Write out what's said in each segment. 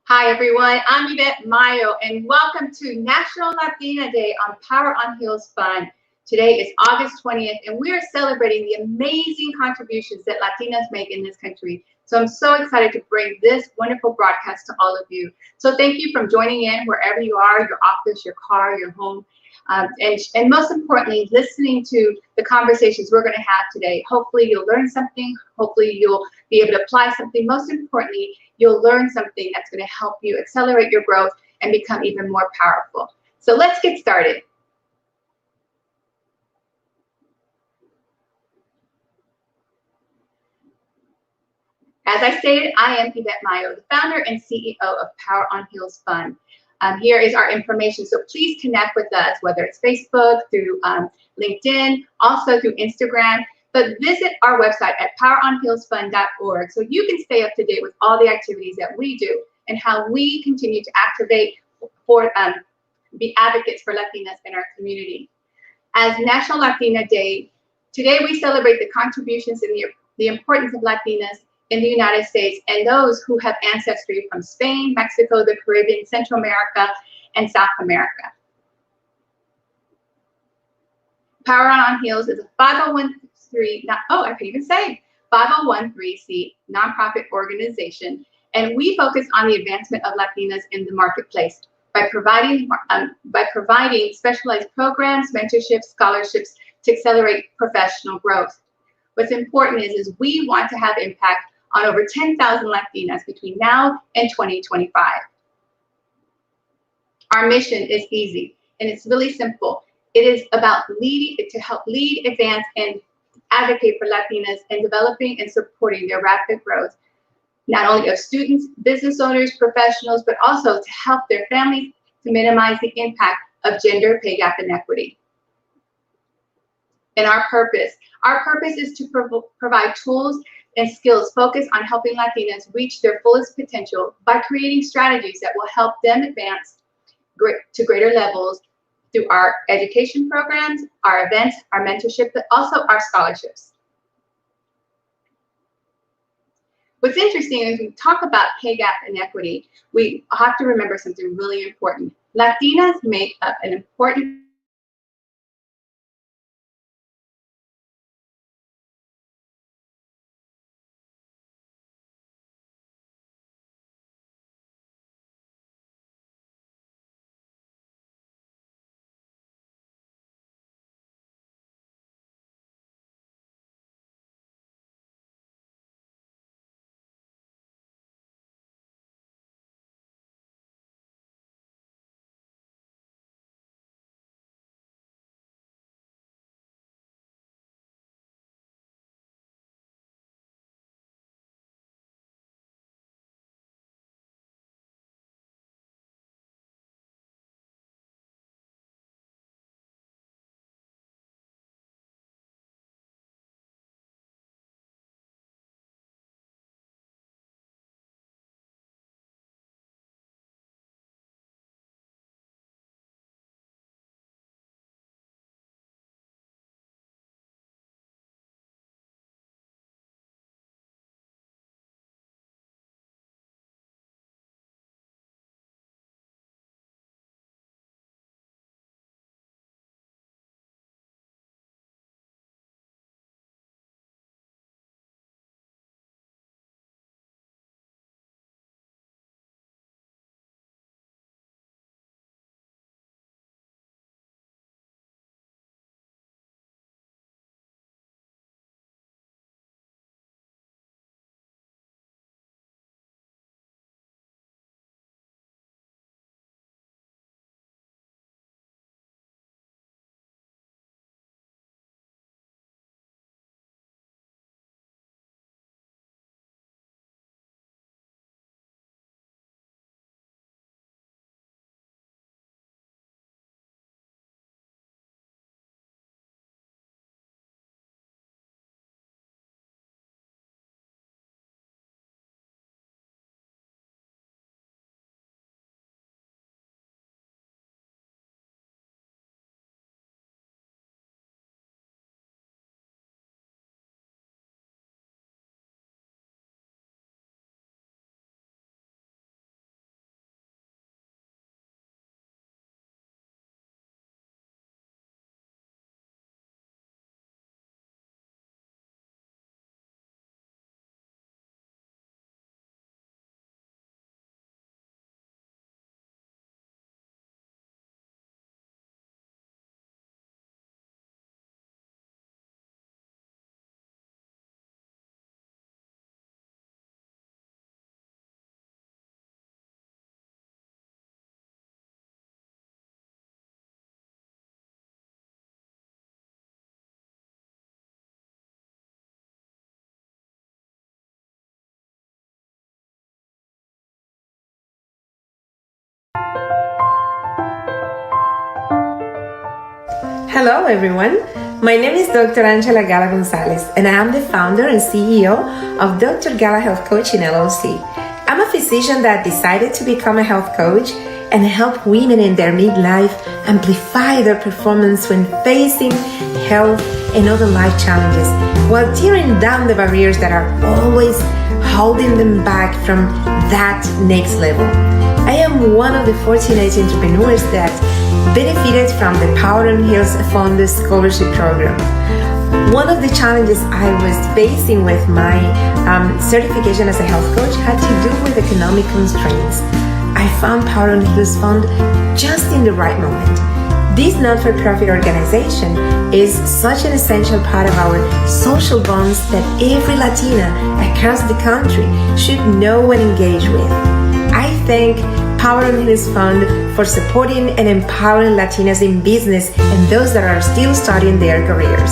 Hi everyone, I'm Ivette Mayo and welcome to National Latina Day on Power on Hills Fund. Today is August 20th and we are celebrating the amazing contributions that Latinas make in this country. So I'm so excited to bring this wonderful broadcast to all of you. So thank you for joining in wherever you are, your office, your car, your home. And most importantly, listening to the conversations we're going to have today. Hopefully you'll learn something. Hopefully you'll be able to apply something. Most importantly, you'll learn something that's going to help you accelerate your growth and become even more powerful. So let's get started. As I stated, I am Ivette Mayo, the founder and CEO of Power on Hills Fund. Here is our information, so please connect with us, whether it's Facebook, through LinkedIn, also through Instagram, but visit our website at poweronhillsfund.org so you can stay up to date with all the activities that we do and how we continue to activate for be advocates for Latinas in our community. As National Latina Day, today we celebrate the contributions and the importance of Latinas in the United States and those who have ancestry from Spain, Mexico, the Caribbean, Central America, and South America. Power on Hills is a 501c nonprofit organization, and we focus on the advancement of Latinas in the marketplace by providing specialized programs, mentorships, scholarships to accelerate professional growth. What's important is we want to have impact on over 10,000 Latinas between now and 2025. Our mission is easy, and it's really simple. It is about to help lead, advance, and advocate for Latinas in developing and supporting their rapid growth, not only of students, business owners, professionals, but also to help their families to minimize the impact of gender pay gap inequity. And our purpose is to provide tools and skills focused on helping Latinas reach their fullest potential by creating strategies that will help them advance to greater levels through our education programs, our events, our mentorship, but also our scholarships. What's interesting is when we talk about pay gap inequity, we have to remember something really important. Latinas make up an important Hello, everyone. My name is Dr. Angela Gala Gonzalez, and I am the founder and CEO of Dr. Gala Health Coaching LLC. I'm a physician that decided to become a health coach and help women in their midlife amplify their performance when facing health and other life challenges, while tearing down the barriers that are always holding them back from that next level. I am one of the fortunate entrepreneurs that benefited from the Power on Hills Fund Scholarship Program. One of the challenges I was facing with my certification as a health coach had to do with economic constraints. I found Power on Hills Fund just in the right moment. This not-for-profit organization is such an essential part of our social bonds that every Latina across the country should know and engage with. I thank Power on Hills Fund for supporting and empowering Latinas in business and those that are still starting their careers.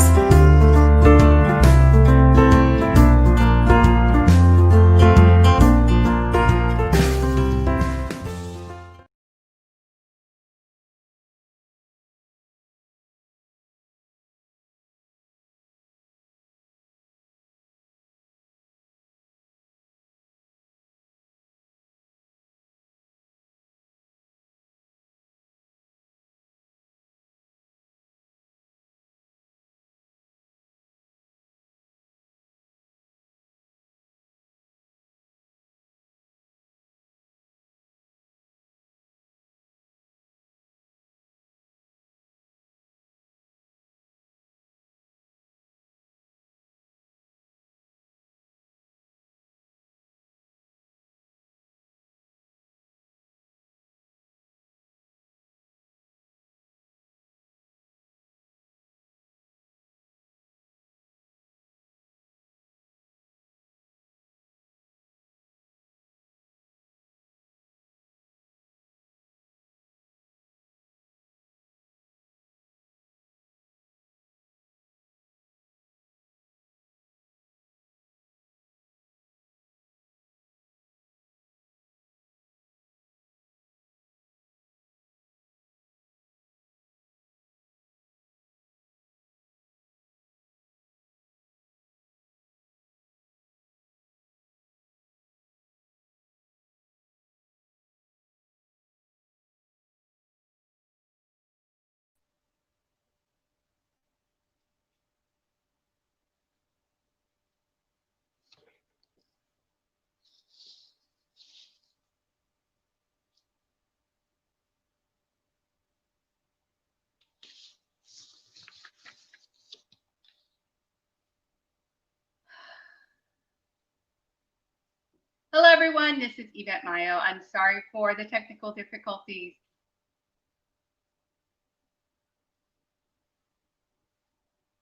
Hello, everyone. This is Ivette Mayo. I'm sorry for the technical difficulties.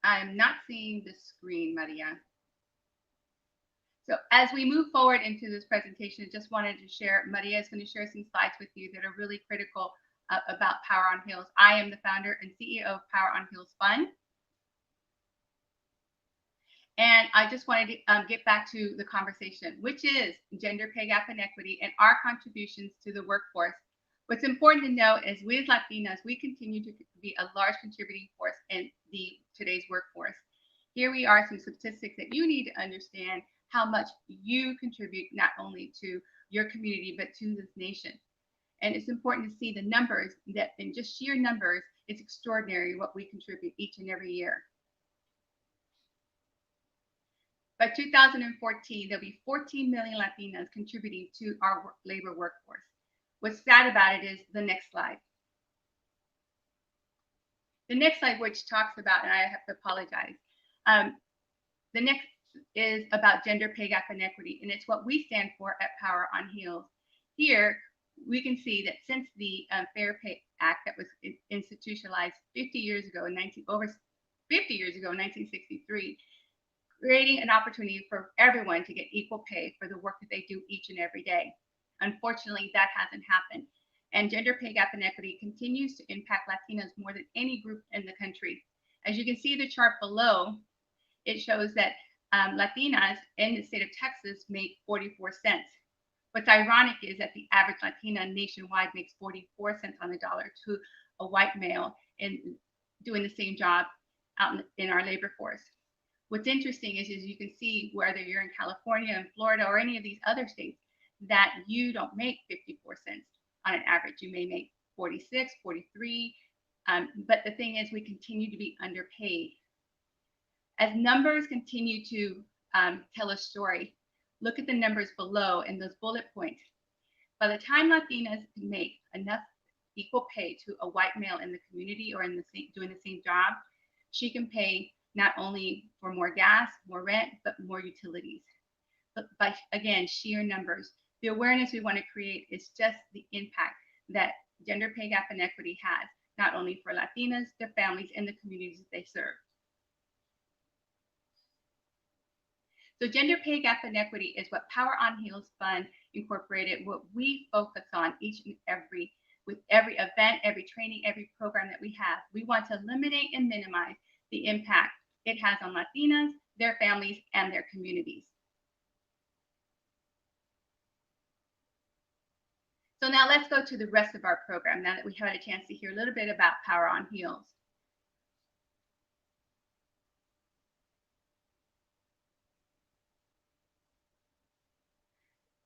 I'm not seeing the screen, Maria. So as we move forward into this presentation, just wanted to share, Maria is going to share some slides with you that are really critical about Power on Hills. I am the founder and CEO of Power on Hills Fund. And I just wanted to get back to the conversation, which is gender pay gap inequity and our contributions to the workforce. What's important to know is we as Latinas, we continue to be a large contributing force in today's workforce. Here we are, some statistics that you need to understand how much you contribute not only to your community, but to this nation. And it's important to see the numbers that in just sheer numbers, it's extraordinary what we contribute each and every year. By 2014, there'll be 14 million Latinas contributing to our labor workforce. What's sad about it is the next slide. The next slide, which talks about, and I have to apologize, the next is about gender pay gap inequity, and it's what we stand for at Power on Heels. Here, we can see that since the Fair Pay Act that was institutionalized 50 years ago, over 50 years ago in 1963, creating an opportunity for everyone to get equal pay for the work that they do each and every day. Unfortunately, that hasn't happened. And gender pay gap inequity continues to impact Latinas more than any group in the country. As you can see the chart below, it shows that Latinas in the state of Texas make 44 cents. What's ironic is that the average Latina nationwide makes 44 cents on the dollar to a white male in doing the same job out in our labor force. What's interesting is you can see whether you're in California and Florida or any of these other states that you don't make 54 cents on an average. You may make 46, 43, but the thing is we continue to be underpaid. As numbers continue to tell a story, look at the numbers below in those bullet points. By the time Latinas can make enough equal pay to a white male in the community or in the same, doing the same job, she can pay not only for more gas, more rent, but more utilities. But by, again, sheer numbers, the awareness we want to create is just the impact that gender pay gap inequity has, not only for Latinas, their families, and the communities that they serve. So gender pay gap inequity is what Power on Heels Fund Incorporated, what we focus on each and every, with every event, every training, every program that we have. We want to eliminate and minimize the impact it has on Latinas, their families, and their communities. So now let's go to the rest of our program, now that we had a chance to hear a little bit about Power on Heels.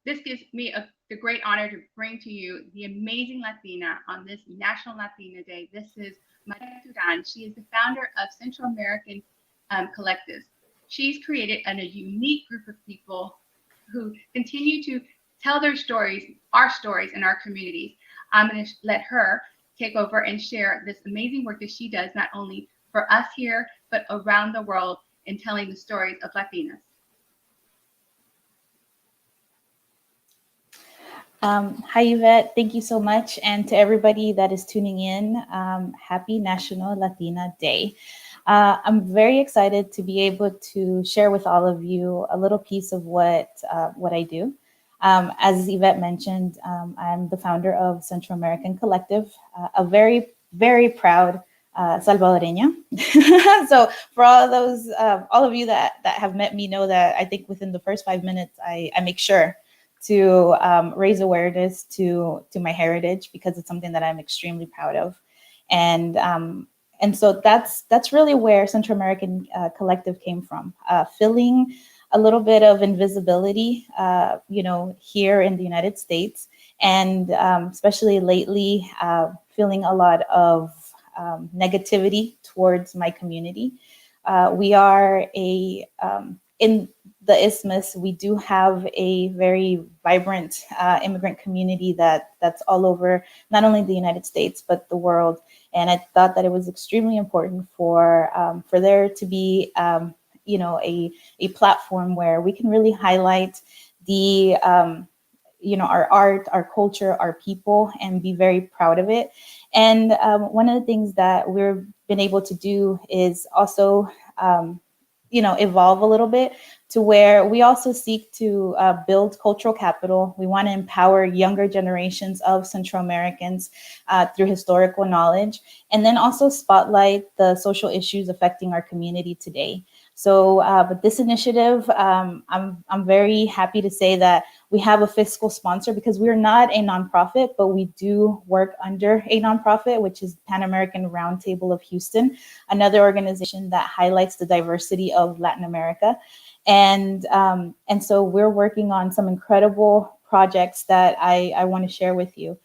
This gives me the great honor to bring to you the amazing Latina on this National Latina Day. This is Maria Duran. She is the founder of Central American Collectives. She's created a unique group of people who continue to tell their stories, our stories in our communities. I'm going to let her take over and share this amazing work that she does, not only for us here, but around the world in telling the stories of Latinas. Hi, Ivette. Thank you so much. And to everybody that is tuning in, happy National Latina Day. I'm very excited to be able to share with all of you a little piece of what I do. As Ivette mentioned, I'm the founder of Central American Collective, a very, very proud Salvadoreña. So for all of you that have met me know that I think within the first 5 minutes, I make sure to raise awareness to my heritage, because it's something that I'm extremely proud of. And so that's really where Central American Collective came from, filling a little bit of invisibility, here in the United States, and especially lately, feeling a lot of negativity towards my community. We are in the Isthmus, we do have a very vibrant immigrant community that's all over, not only the United States, but the world. And I thought that it was extremely important for there to be, a platform where we can really highlight the, our art, our culture, our people, and be very proud of it. And one of the things that we've been able to do is also, evolve a little bit to where we also seek to build cultural capital. We want to empower younger generations of Central Americans through historical knowledge, and then also spotlight the social issues affecting our community today. So but this initiative, I'm very happy to say that we have a fiscal sponsor, because we're not a nonprofit, but we do work under a nonprofit, which is Pan American Roundtable of Houston, another organization that highlights the diversity of Latin America. And so we're working on some incredible projects that I want to share with you.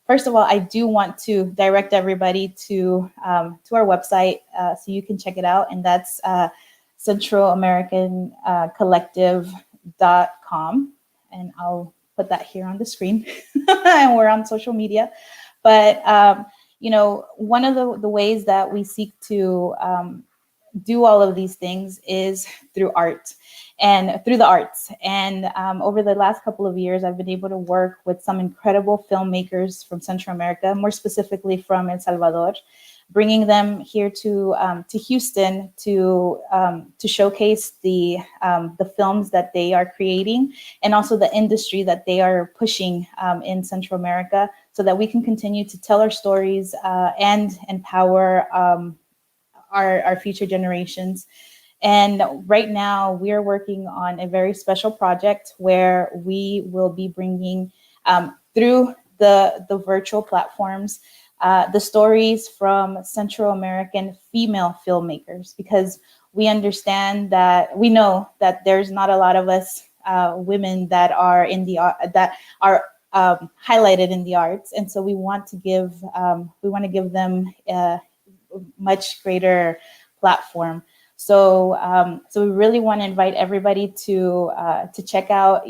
First of all, I do want to direct everybody to our website so you can check it out. And that's centralamericancollective.com. And I'll put that here on the screen. And we're on social media. But, one of the ways that we seek to do all of these things is through art and through the arts. And over the last couple of years, I've been able to work with some incredible filmmakers from Central America, more specifically from El Salvador, bringing them here to Houston to showcase the films that they are creating, and also the industry that they are pushing in Central America, so that we can continue to tell our stories and empower our future generations. And right now we are working on a very special project where we will be bringing through the virtual platforms the stories from Central American female filmmakers, because we understand that, we know that there's not a lot of us women that are in the that are highlighted in the arts, and so we want to give them a much greater platform. So so we really want to invite everybody to check out,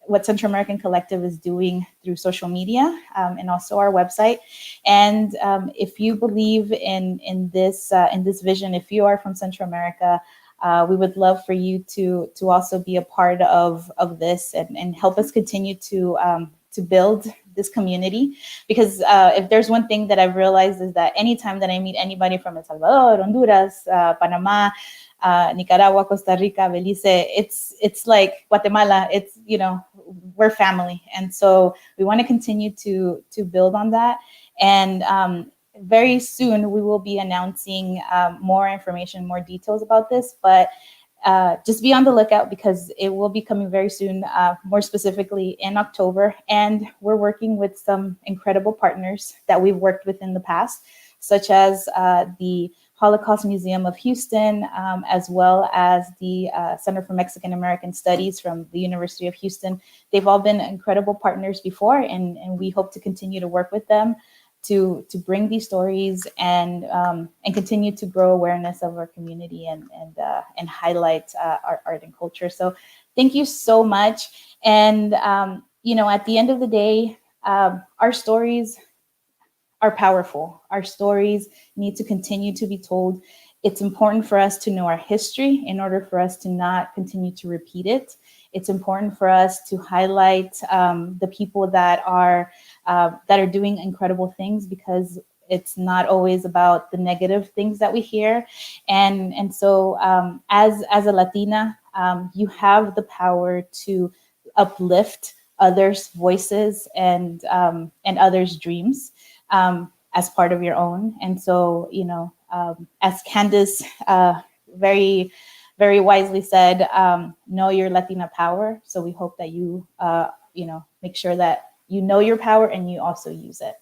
what Central American Collective is doing through social media, and also our website. And if you believe in this vision, if you are from Central America, we would love for you to also be a part of this and help us continue to build this community. Because if there's one thing that I've realized, is that anytime that I meet anybody from El Salvador, Honduras, Panama, Nicaragua, Costa Rica, Belize, it's like Guatemala, it's, we're family. And so we want to continue to build on that. And very soon we will be announcing more information, more details about this, but just be on the lookout, because it will be coming very soon, more specifically in October. And we're working with some incredible partners that we've worked with in the past, such as the Holocaust Museum of Houston, as well as the Center for Mexican American Studies from the University of Houston. They've all been incredible partners before, and we hope to continue to work with them to bring these stories and continue to grow awareness of our community and highlight our art and culture. So thank you so much. And at the end of the day, our stories are powerful. Our stories need to continue to be told. It's important for us to know our history in order for us to not continue to repeat it. It's important for us to highlight the people that are doing incredible things, because it's not always about the negative things that we hear. And so as a Latina, you have the power to uplift others' voices and others' dreams as part of your own. And so, as Candice very, very wisely said, know your Latina power. So we hope that you, make sure that you know your power and you also use it.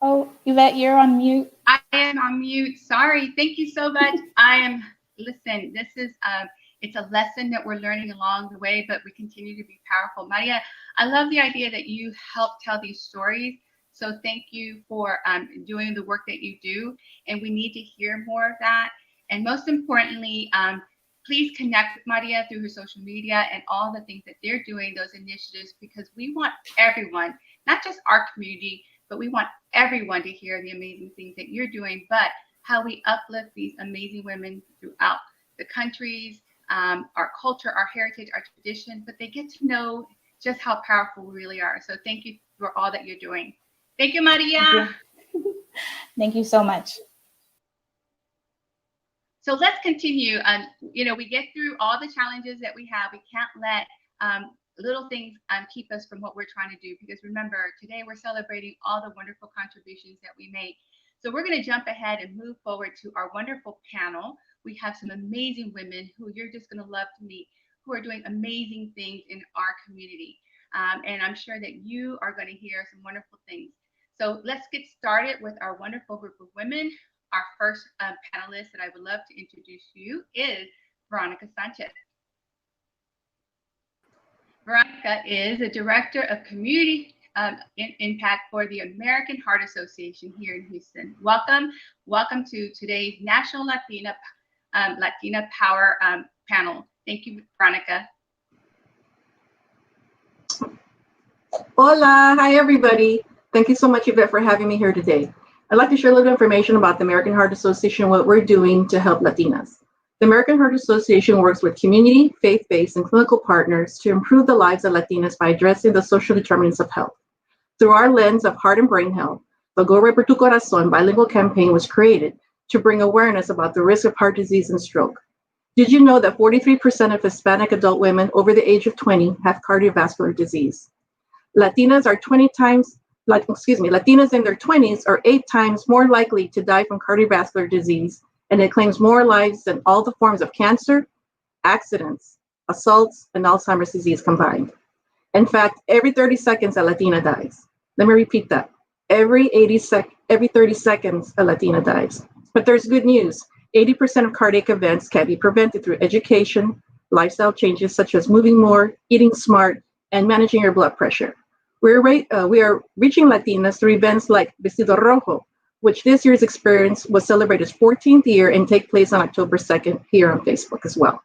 Oh, Ivette, you're on mute. I am on mute. Sorry. Thank you so much. Listen, this is, it's a lesson that we're learning along the way, but we continue to be powerful. Maria, I love the idea that you help tell these stories. So thank you for doing the work that you do. And we need to hear more of that. And most importantly, please connect with Maria through her social media and all the things that they're doing, those initiatives, because we want everyone, not just our community, but we want everyone to hear the amazing things that you're doing, but how we uplift these amazing women throughout the countries, our culture, our heritage, our tradition, but they get to know just how powerful we really are. So thank you for all that you're doing. Thank you, Maria. Thank you, thank you so much. So let's continue. We get through all the challenges that we have. We can't let little things keep us from what we're trying to do, because remember, today we're celebrating all the wonderful contributions that we make. So we're going to jump ahead and move forward to our wonderful panel. We have some amazing women who you're just going to love to meet, who are doing amazing things in our community. And I'm sure that you are going to hear some wonderful things. So let's get started with our wonderful group of women. Our first panelist that I would love to introduce to you is Verónica Sánchez. Verónica is the Director of Community Impact for the American Heart Association here in Houston. Welcome to today's National Latina Power panel. Thank you, Verónica. Hola, hi everybody. Thank you so much, Ivette, for having me here today. I'd like to share a little information about the American Heart Association, what we're doing to help Latinas. The American Heart Association works with community, faith-based, and clinical partners to improve the lives of Latinas by addressing the social determinants of health. Through our lens of heart and brain health, the Corre por tu Corazón bilingual campaign was created to bring awareness about the risk of heart disease and stroke. Did you know that 43% of Hispanic adult women over the age of 20 have cardiovascular disease? Latinas in their 20s are 8 times more likely to die from cardiovascular disease, and it claims more lives than all the forms of cancer, accidents, assaults, and Alzheimer's disease combined. In fact, every 30 seconds, a Latina dies. Let me repeat that. Every 30 seconds, a Latina dies. But there's good news. 80% of cardiac events can be prevented through education, lifestyle changes such as moving more, eating smart, and managing your blood pressure. We are reaching Latinas through events like Vestido Rojo, which this year's experience was celebrated its 14th year and take place on October 2nd here on Facebook as well.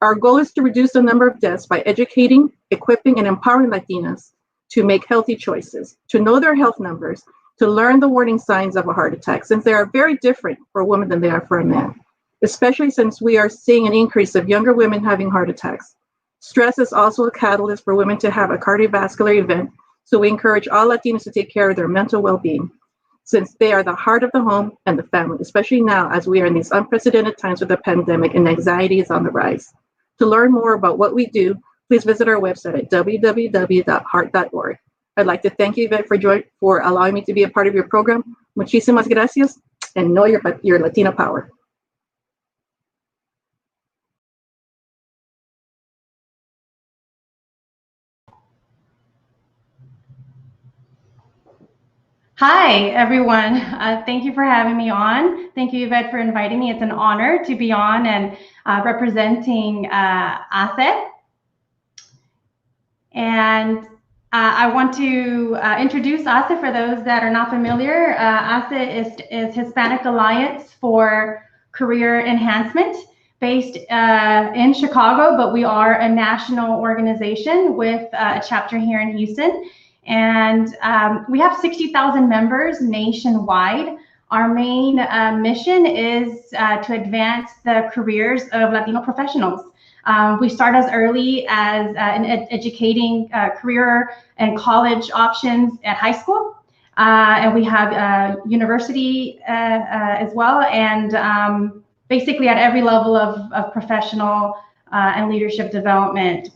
Our goal is to reduce the number of deaths by educating, equipping, and empowering Latinas to make healthy choices, to know their health numbers, to learn the warning signs of a heart attack, since they are very different for a woman than they are for a man, especially since we are seeing an increase of younger women having heart attacks. Stress is also a catalyst for women to have a cardiovascular event, so we encourage all Latinos to take care of their mental well-being, since they are the heart of the home and the family, especially now as we are in these unprecedented times with the pandemic and anxiety is on the rise. To learn more about what we do, please visit our website at www.heart.org. I'd like to thank you, Ivette, for allowing me to be a part of your program. Muchísimas gracias, and know your Latina power. Hi, everyone. Thank you for having me on. Thank you, Ivette, for inviting me. It's an honor to be on and representing ACE. And I want to introduce ACE for those that are not familiar. ACE is Hispanic Alliance for Career Enhancement, based in Chicago, but we are a national organization with a chapter here in Houston. And we have 60,000 members nationwide. Our main mission is to advance the careers of Latino professionals. We start as early as in educating career and college options at high school. And we have university as well. And basically at every level of professional and leadership development.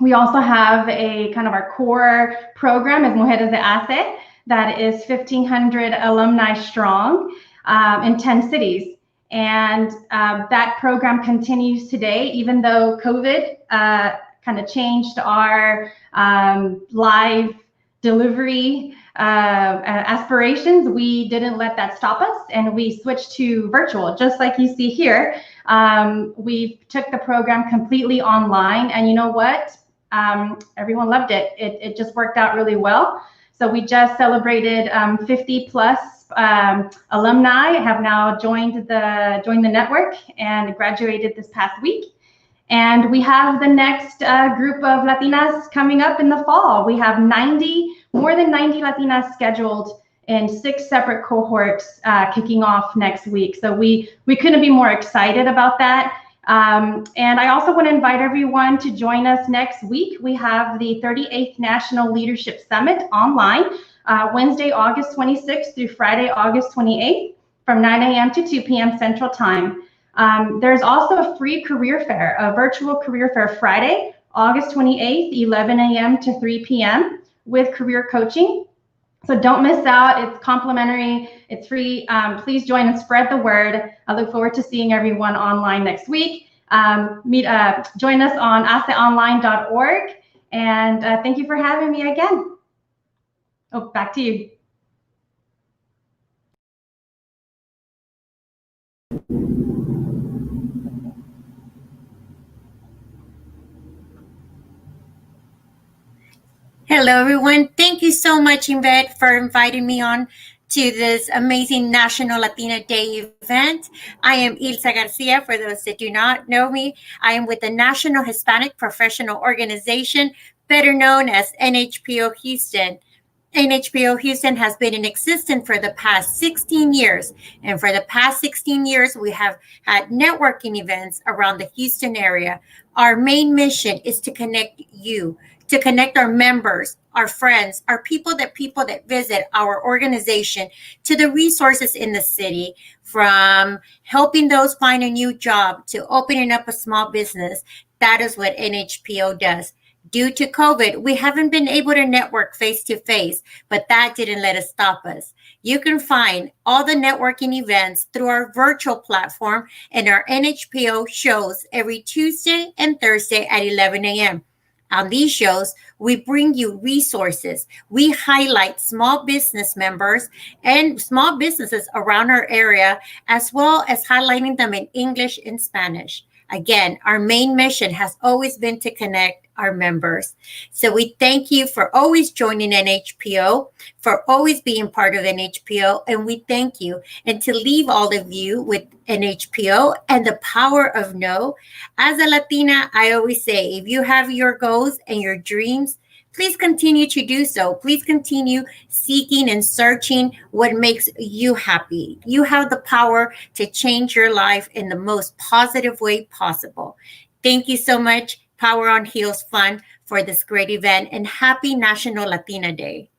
We also have a kind of our core program is Mujeres de ACE that is 1,500 alumni strong in 10 cities. And that program continues today, even though COVID kind of changed our live delivery aspirations. We didn't let that stop us, and we switched to virtual, just like you see here. We took the program completely online, and you know what? Everyone loved it. It just worked out really well. So we just celebrated 50 plus alumni have now joined the network and graduated this past week. And we have the next group of Latinas coming up in the fall. We have more than 90 Latinas scheduled in 6 separate cohorts kicking off next week. So we couldn't be more excited about that. And I also want to invite everyone to join us next week. We have the 38th National Leadership Summit online, Wednesday, August 26th through Friday, August 28th from 9 a.m. to 2 p.m. Central Time. There's also a free career fair, a virtual career fair Friday, August 28th, 11 a.m. to 3 p.m. with career coaching. So don't miss out. It's complimentary. It's free. Please join and spread the word. I look forward to seeing everyone online next week. Join us on aceonline.org. And thank you for having me again. Oh, back to you. Hello, everyone. Thank you so much, Ivette, for inviting me on to this amazing National Latina Day event. I am Ilsa Garcia. For those that do not know me, I am with the National Hispanic Professional Organization, better known as NHPO Houston. NHPO Houston has been in existence for the past 16 years. And for the past 16 years, we have had networking events around the Houston area. Our main mission is to connect you, to connect our members, our friends, our people that visit our organization to the resources in the city, from helping those find a new job to opening up a small business. That is what NHPO does. Due to COVID, we haven't been able to network face to face, but that didn't let us stop us. You can find all the networking events through our virtual platform and our NHPO shows every Tuesday and Thursday at 11 a.m. On these shows, we bring you resources. We highlight small business members and small businesses around our area, as well as highlighting them in English and Spanish. Again, our main mission has always been to connect our members. So we thank you for always joining NHPO, for always being part of NHPO, and we thank you. And to leave all of you with NHPO and the power of no, as a Latina, I always say, if you have your goals and your dreams, please continue to do so. Please continue seeking and searching what makes you happy. You have the power to change your life in the most positive way possible. Thank you so much, Power on Heels Fund, for this great event, and happy National Latina Day.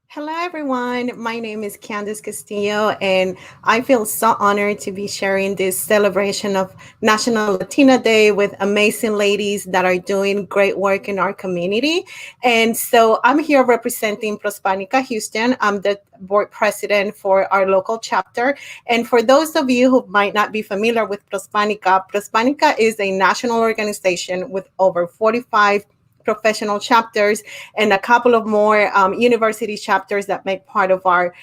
Hello, everyone. My name is Candice Castillo, and I feel so honored to be sharing this celebration of National Latina Day with amazing ladies that are doing great work in our community. And so I'm here representing Prospanica Houston. I'm the board president for our local chapter. And for those of you who might not be familiar with Prospanica, Prospanica is a national organization with over 45 professional chapters and a couple of more university chapters that make part of our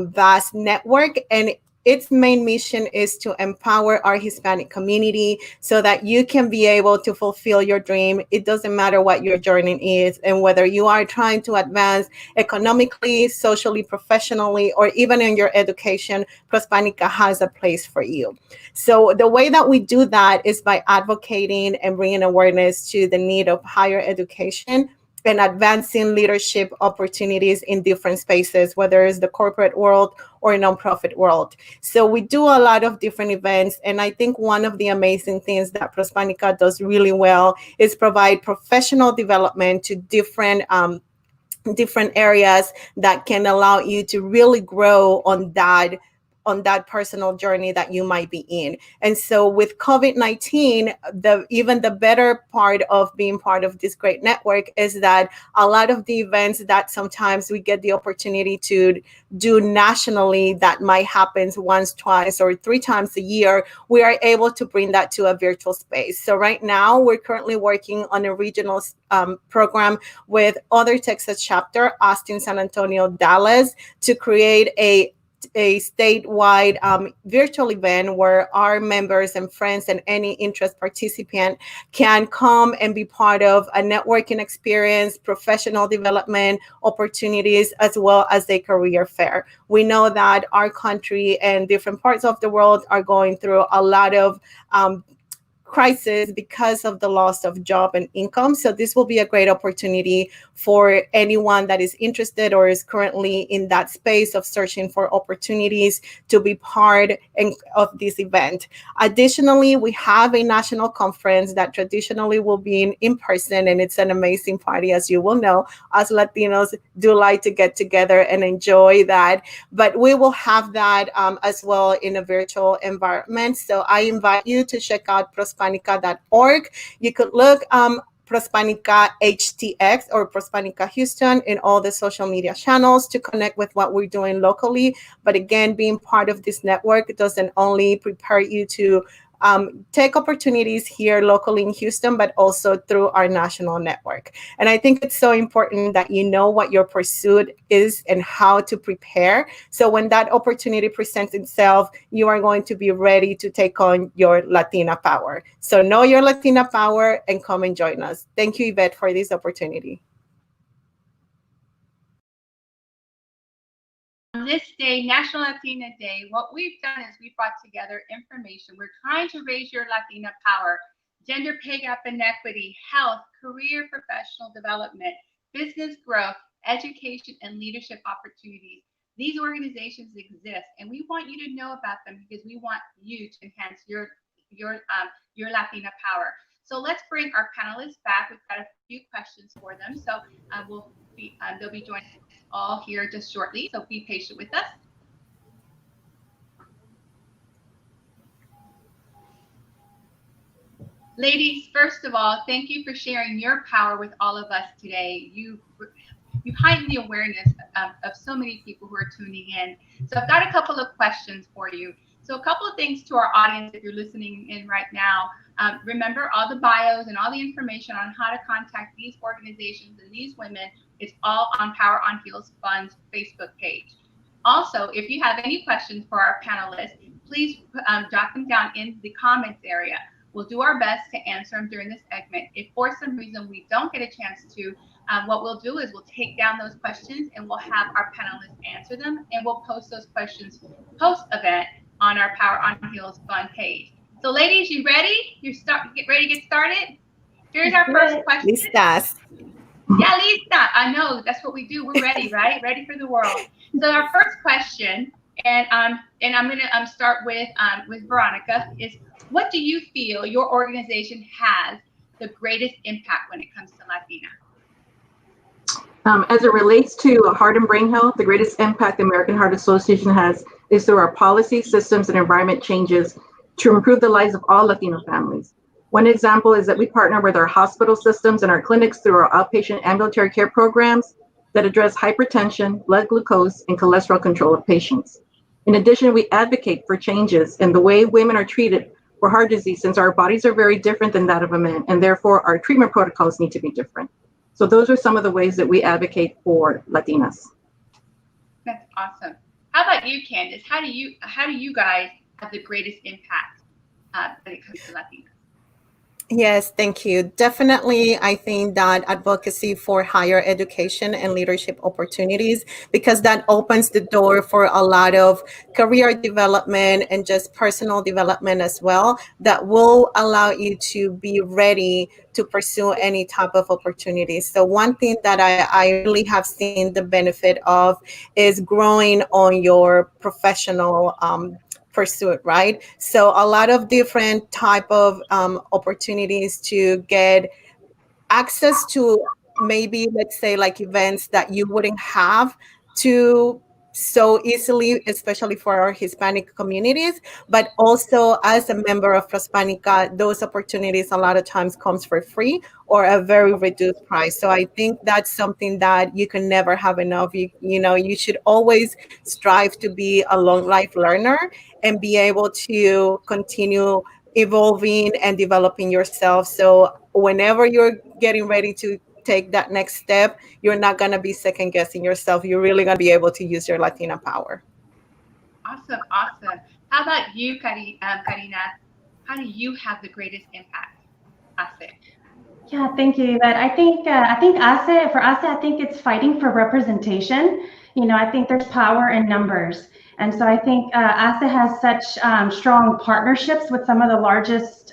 vast network. And its main mission is to empower our Hispanic community so that you can be able to fulfill your dream. It doesn't matter what your journey is and whether you are trying to advance economically, socially, professionally, or even in your education, Prospanica has a place for you. So the way that we do that is by advocating and bringing awareness to the need of higher education and advancing leadership opportunities in different spaces, whether it's the corporate world or nonprofit world. So we do a lot of different events. And I think one of the amazing things that Prospanica does really well is provide professional development to different areas that can allow you to really grow on that personal journey that you might be in. And so with COVID-19, even the better part of being part of this great network is that a lot of the events that sometimes we get the opportunity to do nationally that might happen once, twice, or 3 times a year, we are able to bring that to a virtual space. So right now, we're currently working on a regional program with other Texas chapter, Austin, San Antonio, Dallas, to create a statewide virtual event where our members and friends and any interest participant can come and be part of a networking experience, professional development opportunities, as well as a career fair. We know that our country and different parts of the world are going through a lot of crisis because of the loss of job and income. So this will be a great opportunity for anyone that is interested or is currently in that space of searching for opportunities to be part of this event. Additionally, we have a national conference that traditionally will be in person, and it's an amazing party, as you will know. Us Latinos do like to get together and enjoy that, but we will have that as well in a virtual environment. So I invite you to check out prospanica.org. You could look Prospanica HTX or Prospanica Houston in all the social media channels to connect with what we're doing locally. But again, being part of this network doesn't only prepare you to take opportunities here locally in Houston, but also through our national network. And I think it's so important that you know what your pursuit is and how to prepare. So when that opportunity presents itself, you are going to be ready to take on your Latina power. So know your Latina power and come and join us. Thank you, Ivette, for this opportunity. On this day, National Latina Day, what we've done is we've brought together information. We're trying to raise your Latina power, gender pay gap inequity, health, career professional development, business growth, education, and leadership opportunities. These organizations exist, and we want you to know about them because we want you to enhance your Latina power. So let's bring our panelists back. We've got a few questions for them. So they'll be joining us all here just shortly. So be patient with us. Ladies, first of all, thank you for sharing your power with all of us today. You've heightened the awareness of so many people who are tuning in. So I've got a couple of questions for you. So a couple of things to our audience, if you're listening in right now. Remember, all the bios and all the information on how to contact these organizations and these women is all on Power on Heels Fund's Facebook page. Also, if you have any questions for our panelists, please jot them down in the comments area. We'll do our best to answer them during this segment. If for some reason we don't get a chance to, what we'll do is we'll take down those questions and we'll have our panelists answer them, and we'll post those questions post-event on our Power on Heels Fund page. So ladies, you ready? Get ready to get started? Here's our first question. Listas. Yeah, lista. I know, that's what we do. We're ready, right? Ready for the world. So our first question, and I'm gonna start with Veronica, is what do you feel your organization has the greatest impact when it comes to Latina? As it relates to heart and brain health, the greatest impact the American Heart Association has is through our policy, systems, and environment changes to improve the lives of all Latino families. One example is that we partner with our hospital systems and our clinics through our outpatient ambulatory care programs that address hypertension, blood glucose, and cholesterol control of patients. In addition, we advocate for changes in the way women are treated for heart disease, since our bodies are very different than that of a man, and therefore our treatment protocols need to be different. So those are some of the ways that we advocate for Latinas. That's awesome. How about you, Candice? How do you guys have the greatest impact when it comes to Latinas? Yes, thank you. Definitely, I think that advocacy for higher education and leadership opportunities, because that opens the door for a lot of career development and just personal development as well, that will allow you to be ready to pursue any type of opportunities. So one thing that I really have seen the benefit of is growing on your professional pursuit, right? So a lot of different type of opportunities to get access to, maybe let's say like events that you wouldn't have to so easily, especially for our Hispanic communities, but also as a member of Prospanica, those opportunities a lot of times comes for free or a very reduced price. So I think that's something that you can never have enough. You should always strive to be a long life learner and be able to continue evolving and developing yourself. So whenever you're getting ready to take that next step, you're not going to be second guessing yourself. You're really going to be able to use your Latina power. Awesome. How about you, Karina? How do you have the greatest impact? Yeah, thank you, Ivette. I think for us, I think it's fighting for representation. I think there's power in numbers. And so I think ASA has such strong partnerships with some of the largest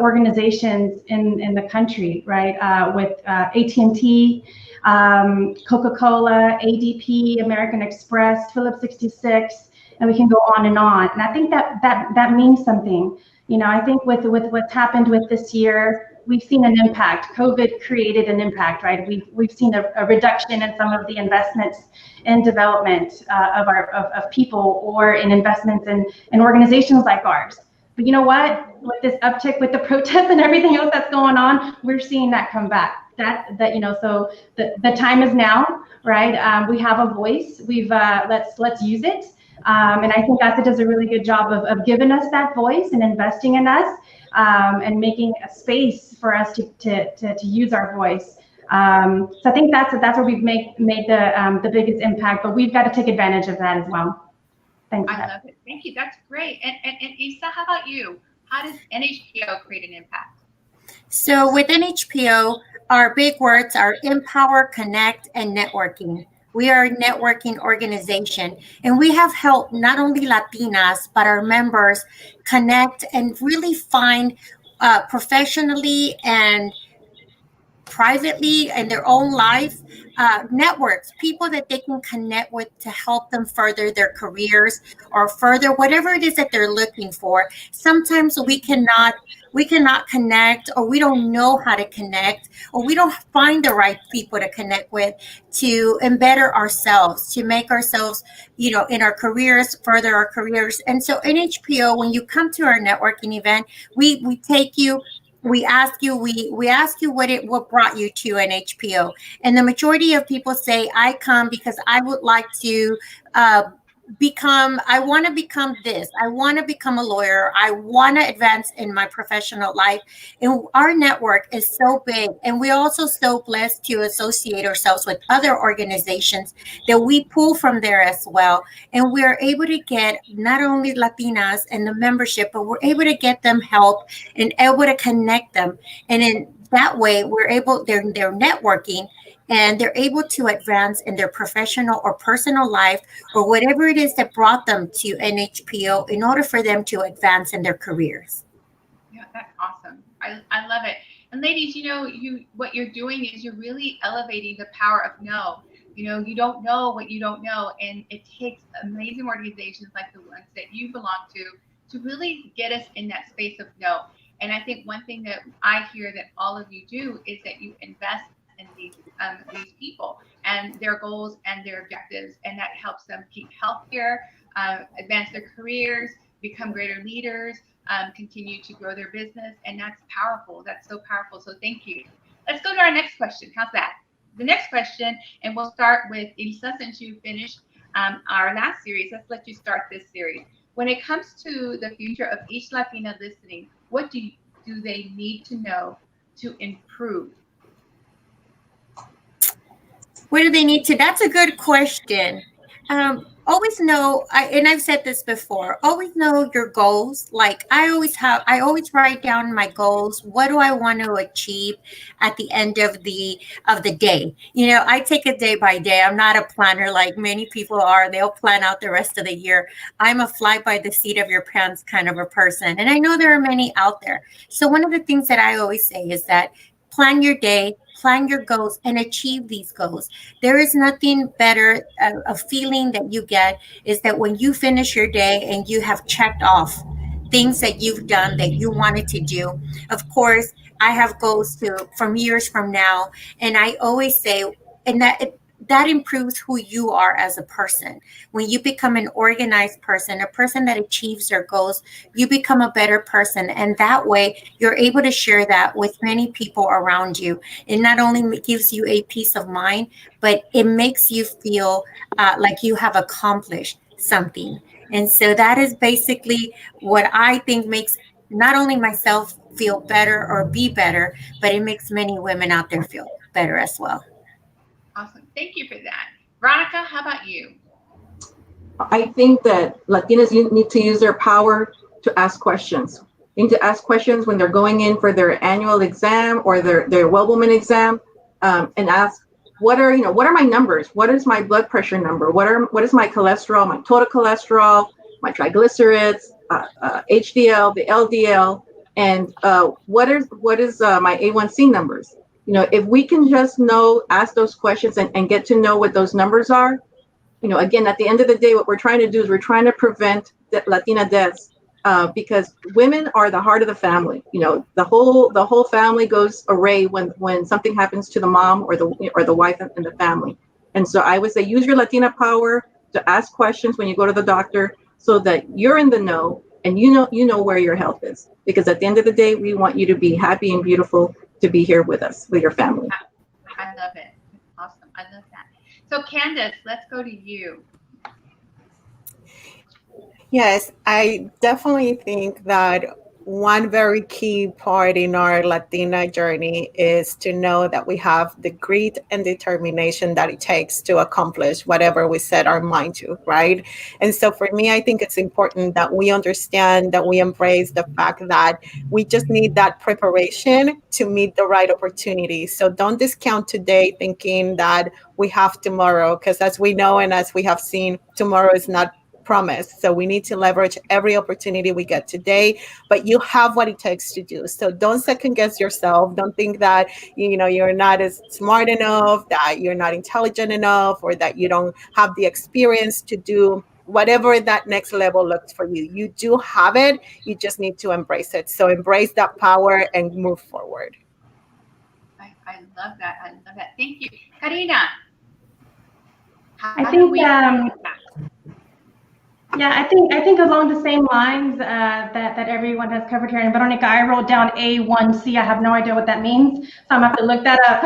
organizations in the country, right? With AT&T, Coca-Cola, ADP, American Express, Phillips 66, and we can go on and on. And I think that means something. I think with what's happened with this year, we've seen an impact. COVID created an impact, right? We've seen a reduction in some of the investments in development of people, or in investments in organizations like ours. But you know what? With this uptick, with the protests and everything else that's going on, we're seeing that come back. So the time is now, right? We have a voice. Let's use it. And I think ASA does a really good job of giving us that voice and investing in us, and making a space for us to use our voice. So I think that's where we've made the biggest impact, but we've got to take advantage of that as well. Thanks. I love it. Thank you. That's great. And Isa, how about you? How does NHPO create an impact? So with NHPO, our big words are empower, connect, and networking. We are a networking organization, and we have helped not only Latinas, but our members connect and really find professionally and privately in their own life, networks, people that they can connect with to help them further their careers or further whatever it is that they're looking for. Sometimes we cannot connect, or we don't know how to connect, or we don't find the right people to connect with to better ourselves, to make ourselves, in our careers, further our careers. And so in HPO, when you come to our networking event, we take you, we ask you what brought you to an HPO. And the majority of people say, I come because I would like to uh, I want to become this. I want to become a lawyer. I want to advance in my professional life. And our network is so big. And we're also so blessed to associate ourselves with other organizations that we pull from there as well. And we're able to get not only Latinas and the membership, but we're able to get them help and able to connect them. And in that way, they're networking, and they're able to advance in their professional or personal life, or whatever it is that brought them to NHPO, in order for them to advance in their careers. Yeah, that's awesome. I love it. And ladies, what you're doing is you're really elevating the power of no. You don't know what you don't know, and it takes amazing organizations like the ones that you belong to really get us in that space of no. And I think one thing that I hear that all of you do is that you invest in these people and their goals and their objectives, and that helps them keep healthier, advance their careers, become greater leaders, continue to grow their business, and that's powerful. That's so powerful. So thank you. Let's go to our next question. How's that? The next question, and we'll start with Elisa, since you finished our last series. Let's let you start this series. When it comes to the future of each Latina listening, what do they need to know to improve? What do they need to? That's a good question. Always know, and I've said this before, always know your goals. Like I always write down my goals. What do I want to achieve at the end of the day? I take it day by day. I'm not a planner like many people are. They'll plan out the rest of the year. I'm a fly by the seat of your pants kind of a person. And I know there are many out there. So one of the things that I always say is that plan your day, plan your goals, and achieve these goals. There is nothing better, a feeling that you get is that when you finish your day and you have checked off things that you've done that you wanted to do. Of course, I have goals from years from now, and I always say, and that improves who you are as a person. When you become an organized person, a person that achieves their goals, you become a better person. And that way, you're able to share that with many people around you. It not only gives you a peace of mind, but it makes you feel like you have accomplished something. And so that is basically what I think makes not only myself feel better or be better, but it makes many women out there feel better as well. Awesome. Thank you for that. Veronica, how about you? I think that Latinas need to use their power to ask questions. They need to ask questions when they're going in for their annual exam or their well woman exam, and ask, what are my numbers? What is my blood pressure number? What is my cholesterol, my total cholesterol, my triglycerides, HDL, the LDL, and what is my A1C numbers? If we can just ask those questions and get to know what those numbers are, again, at the end of the day, what we're trying to do is we're trying to prevent Latina deaths, because women are the heart of the family. The whole family goes array when something happens to the mom or the wife in the family. And so I would say use your Latina power to ask questions when you go to the doctor, so that you're in the know and you know where your health is. Because at the end of the day, we want you to be happy and beautiful, to be here with us, with your family. I love it. Awesome. I love that. So Candice, let's go to you. Yes, I definitely think that one very key part in our Latina journey is to know that we have the grit and determination that it takes to accomplish whatever we set our mind to, right? And so for me, I think it's important that we understand, that we embrace the fact that we just need that preparation to meet the right opportunity. So don't discount today thinking that we have tomorrow, because as we know and as we have seen, tomorrow is not promise. So we need to leverage every opportunity we get today, but you have what it takes to do. So don't second guess yourself. Don't think that, you're not as smart enough, that you're not intelligent enough, or that you don't have the experience to do whatever that next level looks for you. You do have it. You just need to embrace it. So embrace that power and move forward. I love that. I love that. Thank you. Karina. I think along the same lines that everyone has covered here. And Veronica, I wrote down A1C. I have no idea what that means, so I'm gonna have to look that up.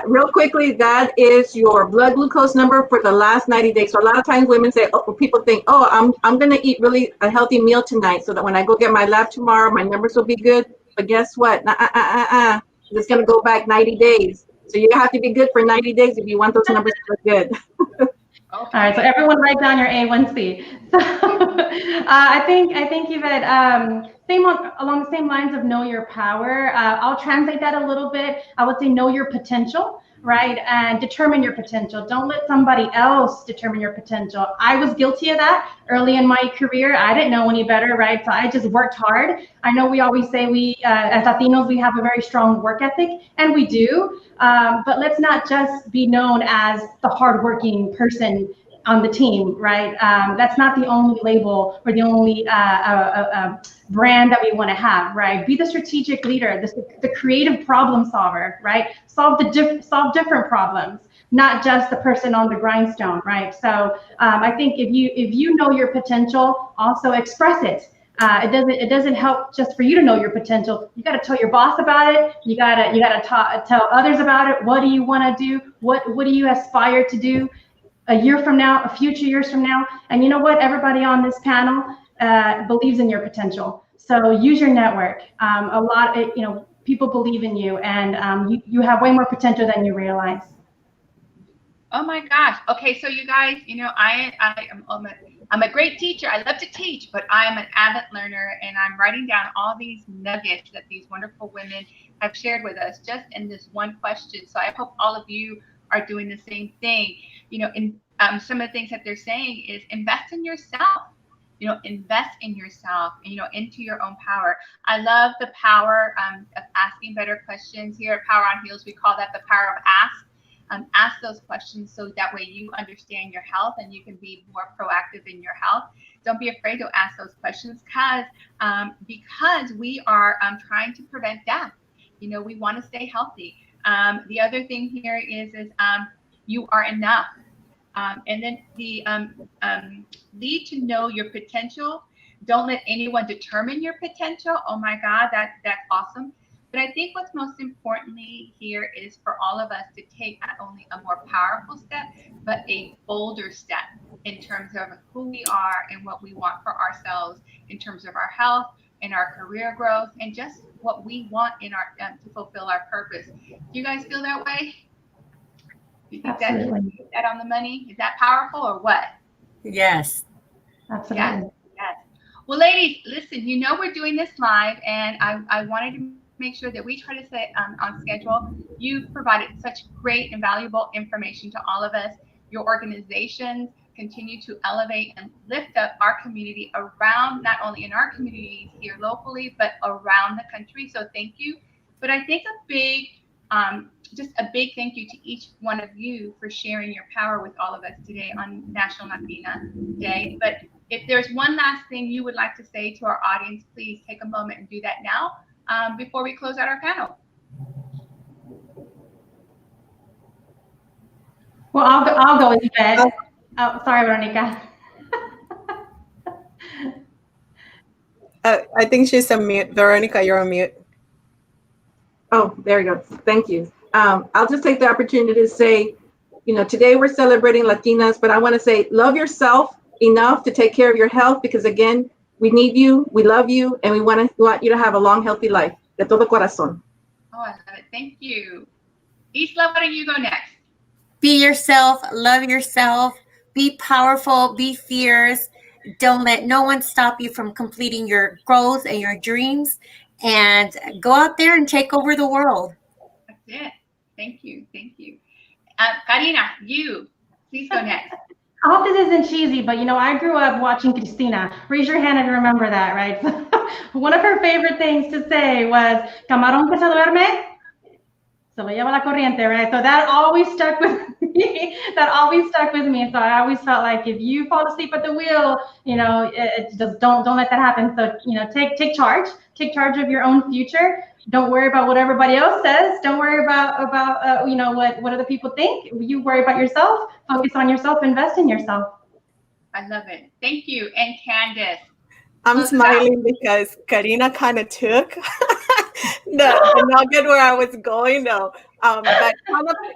Real quickly, that is your blood glucose number for the last 90 days. So a lot of times women say, people think, I'm going to eat really a healthy meal tonight so that when I go get my lab tomorrow, my numbers will be good. But guess what? It's going to go back 90 days. So you have to be good for 90 days if you want those numbers to look good. Okay. All right, so everyone write down your A1C. So I think Yvette, along the same lines of know your power. I'll translate that a little bit. I would say know your potential, right? And determine your potential. Don't let somebody else determine your potential. I was guilty of that early in my career. I didn't know any better, right? So I just worked hard. I know we always say as Latinos, we have a very strong work ethic, and we do. But let's not just be known as the hardworking person on the team, right? That's not the only label or the only brand that we want to have, right? Be the strategic leader, the creative problem solver, right? Solve different problems, not just the person on the grindstone, right? So I think if you know your potential, also express it. It doesn't help just for you to know your potential. You got to tell your boss about it. You gotta tell others about it. What do you want to do? What do you aspire to do a year from now, a future years from now? And you know what? Everybody on this panel believes in your potential. So use your network. People believe in you, and you have way more potential than you realize. Oh my gosh. Okay, so you guys, I'm a great teacher. I love to teach, but I'm an avid learner, and I'm writing down all these nuggets that these wonderful women have shared with us just in this one question. So I hope all of you are doing the same thing. Some of the things that they're saying is invest in yourself. Invest in yourself, into your own power. I love the power of asking better questions. Here at Power on Heels, we call that the power of ask. Ask those questions so that way you understand your health and you can be more proactive in your health. Don't be afraid to ask those questions because we are trying to prevent death. We want to stay healthy. The other thing here is you are enough. And then the need to know your potential. Don't let anyone determine your potential. Oh my God, that's awesome. But I think what's most importantly here is for all of us to take not only a more powerful step, but a bolder step in terms of who we are and what we want for ourselves in terms of our health and our career growth and just what we want in our to fulfill our purpose. Do you guys feel that way? Do you think that on the money? Is that powerful or what? Yes. Absolutely. Yes. Well, ladies, listen, we're doing this live, and I wanted to make sure that we try to stay on schedule. You've provided such great and valuable information to all of us. Your organizations continue to elevate and lift up our community around, not only in our communities here locally, but around the country. So thank you. But I think just a big thank you to each one of you for sharing your power with all of us today on National Latina Day. But if there's one last thing you would like to say to our audience, please take a moment and do that now before we close out our panel. Well, I'll go with Ivette. Oh, sorry, Veronica. I think she's on mute. Veronica, you're on mute. Oh, there you go. Thank you. I'll just take the opportunity to say, today we're celebrating Latinas, but I want to say love yourself enough to take care of your health because, again, we need you, we love you, and we want you to have a long, healthy life. De todo corazón. Oh, I love it. Thank you. Isla, why don't you go next? Be yourself, love yourself, be powerful, be fierce. Don't let no one stop you from completing your goals and your dreams, and go out there and take over the world. That's it. Thank you. Thank you. Karina, you Please go next. I hope this isn't cheesy, but I grew up watching Cristina. Raise your hand if you remember that, right? One of her favorite things to say was, camarón que se duerme, se lo lleva la corriente, right? So that always stuck with me. That always stuck with me. So I always felt like if you fall asleep at the wheel, it just don't let that happen. So take charge of your own future. Don't worry about what everybody else says. Don't worry about what other people think. You worry about yourself. Focus on yourself. Invest in yourself. I love it. Thank you. And Candice. I'm smiling because Karina kind of took the nugget where I was going, though. But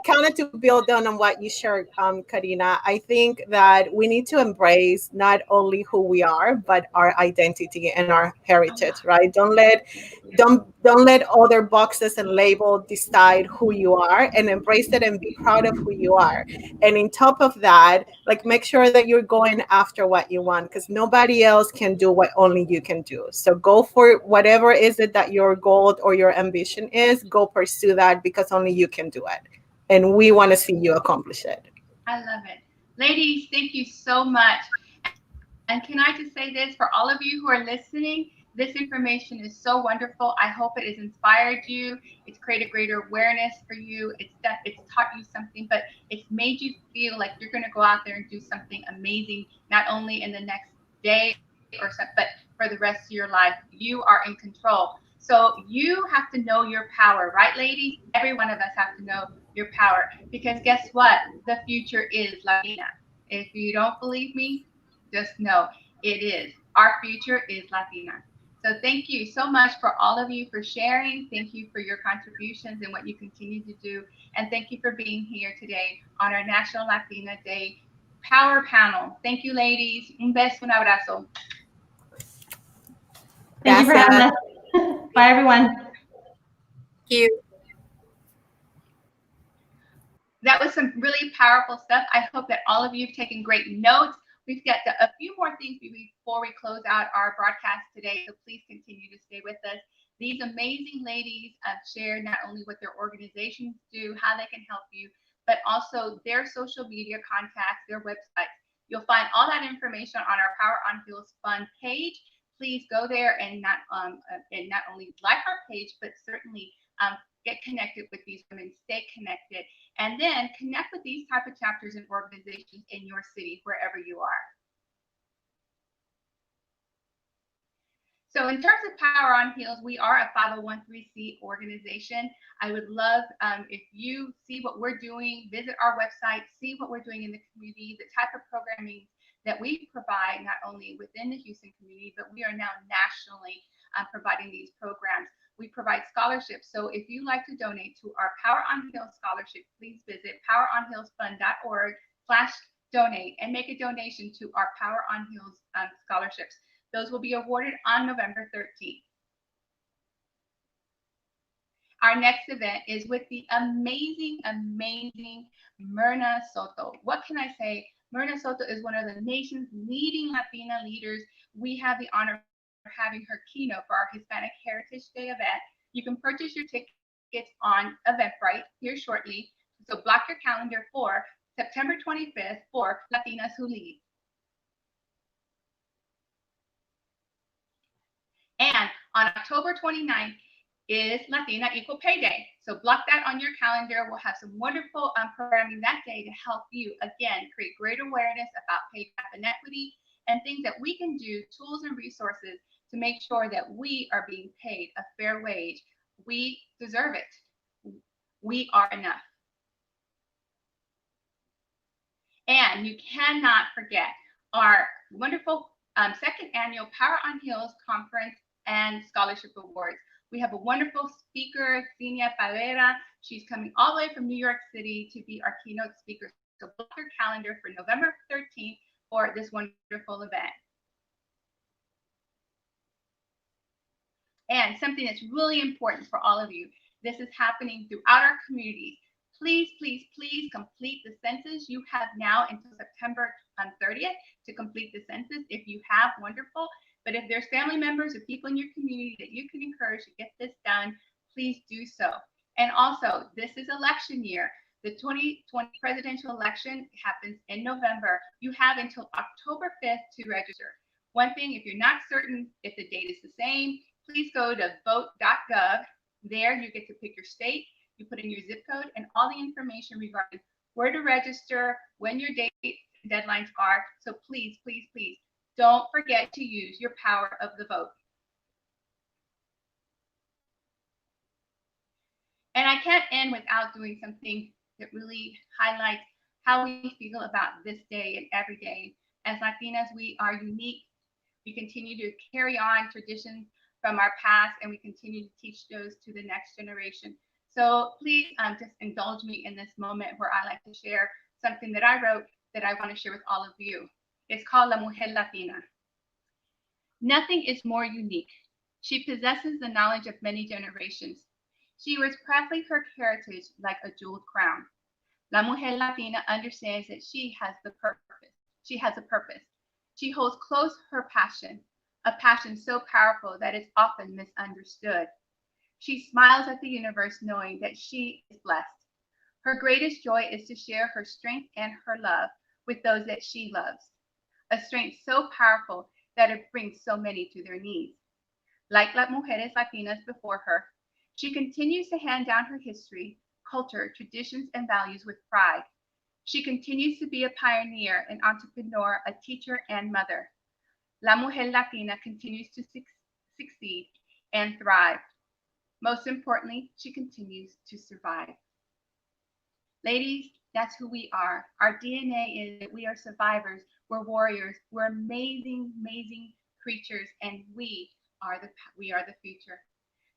kind of to build on what you shared, Karina, I think that we need to embrace not only who we are, but our identity and our heritage, right? Don't let other boxes and labels decide who you are, and embrace it and be proud of who you are. And in top of that, like, make sure that you're going after what you want, because nobody else can do what only you can do. So go for whatever is it that your goal or your ambition is. Go pursue that, because only you can do it. And we want to see you accomplish it. I love it. Ladies, thank you so much. And can I just say this for all of you who are listening? This information is so wonderful. I hope it has inspired you. It's created greater awareness for you. It's taught you something, but it's made you feel like you're going to go out there and do something amazing, not only in the next day or so, but for the rest of your life. You are in control. So you have to know your power, right, ladies? Every one of us have to know your power, because guess what? The future is Latina. If you don't believe me, just know it is. Our future is Latina. So thank you so much for all of you for sharing. Thank you for your contributions and what you continue to do. And thank you for being here today on our National Latina Day Power Panel. Thank you, ladies. Un beso, un abrazo. Thank you for having us. Bye, everyone. Thank you. That was some really powerful stuff. I hope that all of you have taken great notes. We've got a few more things before we close out our broadcast today, so please continue to stay with us. These amazing ladies have shared not only what their organizations do, how they can help you, but also their social media contacts, their websites. You'll find all that information on our Power on Heels Fund page. Please go there and not only like our page, but certainly get connected with these women, stay connected, and then connect with these type of chapters and organizations in your city, wherever you are. So in terms of Power on Heels, we are a 501(c) organization. I would love if you see what we're doing, visit our website, see what we're doing in the community, the type of programming that we provide, not only within the Houston community, but we are now nationally providing these programs. We provide scholarships. So if you like to donate to our Power on Heels scholarship, please visit poweronheelsfund.org/donate and make a donation to our Power on Heels scholarships. Those will be awarded on November 13th. Our next event is with the amazing Myrna Soto. What can I say? Myrna Soto is one of the nation's leading Latina leaders. We have the honor of having her keynote for our Hispanic Heritage Day event. You can purchase your tickets on Eventbrite here shortly. So block your calendar for September 25th for Latinas Who Lead. And on October 29th is Latina Equal Pay Day. So block that on your calendar. We'll have some wonderful programming that day to help you, again, create great awareness about pay gap inequity and things that we can do, tools and resources to make sure that we are being paid a fair wage. We deserve it. We are enough. And you cannot forget our wonderful second annual Power on Heels Conference and Scholarship Awards. We have a wonderful speaker, Xenia Pavera. She's coming all the way from New York City to be our keynote speaker. So book your calendar for November 13th for this wonderful event. And something that's really important for all of you, this is happening throughout our communities. Please, please, please complete the census. You have now until September 30th to complete the census. If you have, wonderful. But if there's family members or people in your community that you can encourage to get this done, please do so. And also, this is election year. The 2020 presidential election happens in November. You have until October 5th to register. One thing, if you're not certain if the date is the same, please go to vote.gov. There you get to pick your state, you put in your zip code, and all the information regarding where to register, when your date deadlines are. So please, please, please don't forget to use your power of the vote. And I can't end without doing something that really highlights how we feel about this day and every day. As Latinas, we are unique. We continue to carry on traditions from our past, and we continue to teach those to the next generation. So please just indulge me in this moment where I like to share something that I wrote that I want to share with all of you. It's called La Mujer Latina. Nothing is more unique. She possesses the knowledge of many generations. She wears proudly her heritage like a jeweled crown. La Mujer Latina understands that she has the purpose. She has a purpose. She holds close her passion, a passion so powerful that it's often misunderstood. She smiles at the universe knowing that she is blessed. Her greatest joy is to share her strength and her love with those that she loves, a strength so powerful that it brings so many to their knees. Like Mujeres Latinas before her, she continues to hand down her history, culture, traditions, and values with pride. She continues to be a pioneer, an entrepreneur, a teacher, and mother. La Mujer Latina continues to succeed and thrive. Most importantly, she continues to survive. Ladies, that's who we are. Our DNA is that we are survivors, we're warriors, we're amazing, amazing creatures, and we are the future.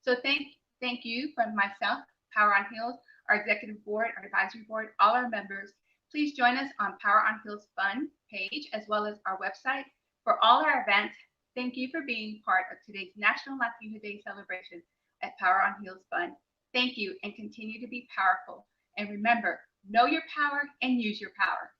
So thank you from myself, Power on Heels, our executive board, our advisory board, all our members. Please join us on Power on Heels Fund page, as well as our website for all our events. Thank you for being part of today's National Latina Day celebration at Power on Heels Fund. Thank you, and continue to be powerful. And remember, know your power and use your power.